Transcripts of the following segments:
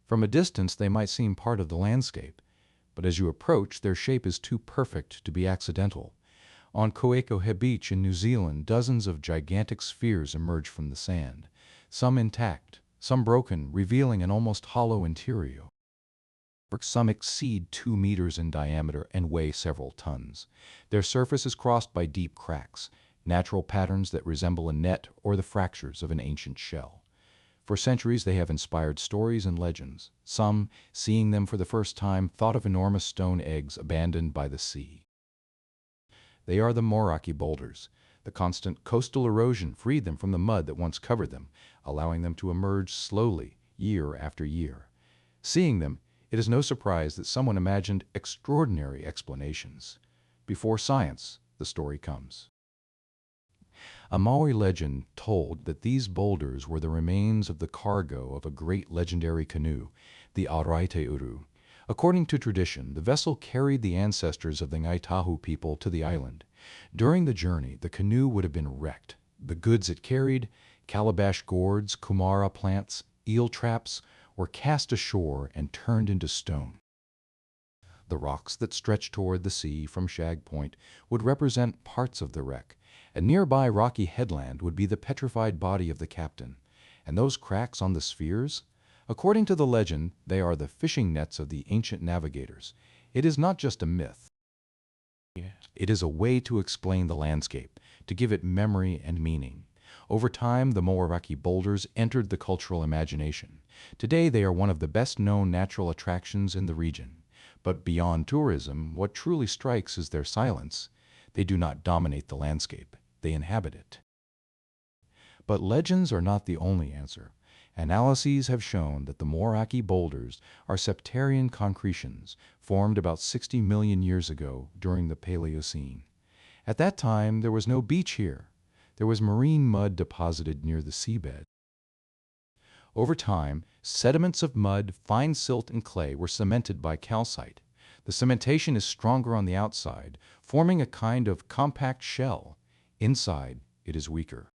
From a distance, they might seem part of the landscape, but as you approach, their shape is too perfect to be accidental. On Koekohe Beach in New Zealand, dozens of gigantic spheres emerge from the sand, some intact, some broken, revealing an almost hollow interior. Some exceed 2 meters in diameter and weigh several tons. Their surface is crossed by deep cracks, natural patterns that resemble a net or the fractures of an ancient shell. For centuries, they have inspired stories and legends. Some, seeing them for the first time, thought of enormous stone eggs abandoned by the sea. They are the Moeraki Boulders. The constant coastal erosion freed them from the mud that once covered them, allowing them to emerge slowly, year after year. Seeing them, it is no surprise that someone imagined extraordinary explanations. Before science, the story comes. A Maori legend told that these boulders were the remains of the cargo of a great legendary canoe, the Arai-te-uru. According to tradition, the vessel carried the ancestors of the Ngai Tahu people to the island. During the journey, the canoe would have been wrecked. The goods it carried, calabash gourds, kumara plants, eel traps, were cast ashore and turned into stone. The rocks that stretched toward the sea from Shag Point would represent parts of the wreck. A nearby rocky headland would be the petrified body of the captain. And those cracks on the spheres? According to the legend, they are the fishing nets of the ancient navigators. It is not just a myth. It is a way to explain the landscape, to give it memory and meaning. Over time, the Moeraki Boulders entered the cultural imagination. Today, they are one of the best-known natural attractions in the region. But beyond tourism, what truly strikes is their silence. They do not dominate the landscape. They inhabit it. But legends are not the only answer. Analyses have shown that the Moeraki Boulders are septarian concretions formed about 60 million years ago during the Paleocene. At that time, there was no beach here. There was marine mud deposited near the seabed. Over time, sediments of mud, fine silt, and clay were cemented by calcite. The cementation is stronger on the outside, forming a kind of compact shell. Inside, it is weaker.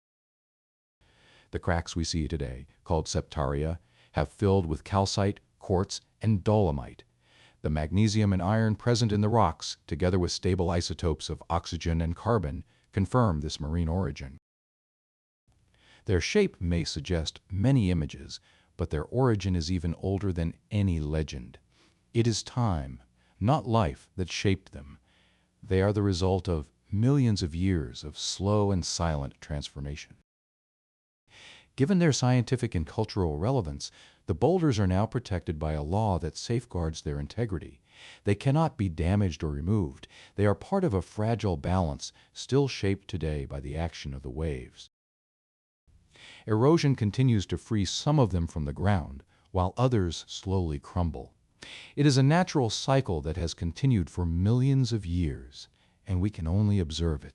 The cracks we see today, called septaria, have filled with calcite, quartz, and dolomite. The magnesium and iron present in the rocks, together with stable isotopes of oxygen and carbon, confirm this marine origin. Their shape may suggest many images, but their origin is even older than any legend. It is time, not life, that shaped them. They are the result of millions of years of slow and silent transformation. Given their scientific and cultural relevance, the boulders are now protected by a law that safeguards their integrity. They cannot be damaged or removed. They are part of a fragile balance still shaped today by the action of the waves. Erosion continues to free some of them from the ground, while others slowly crumble. It is a natural cycle that has continued for millions of years, and we can only observe it.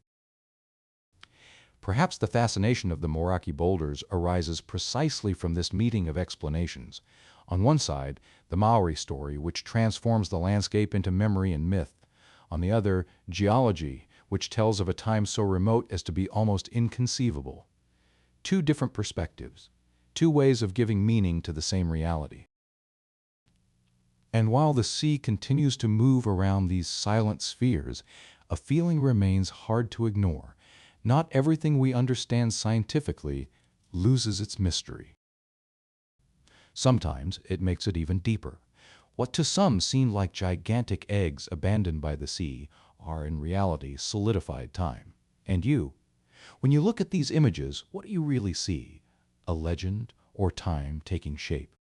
Perhaps the fascination of the Moeraki Boulders arises precisely from this meeting of explanations. On one side, the Maori story, which transforms the landscape into memory and myth. On the other, geology, which tells of a time so remote as to be almost inconceivable. Two different perspectives, two ways of giving meaning to the same reality. And while the sea continues to move around these silent spheres, a feeling remains hard to ignore. Not everything we understand scientifically loses its mystery. Sometimes it makes it even deeper. What to some seem like gigantic eggs abandoned by the sea are in reality solidified time. And you? When you look at these images, what do you really see? A legend or time taking shape?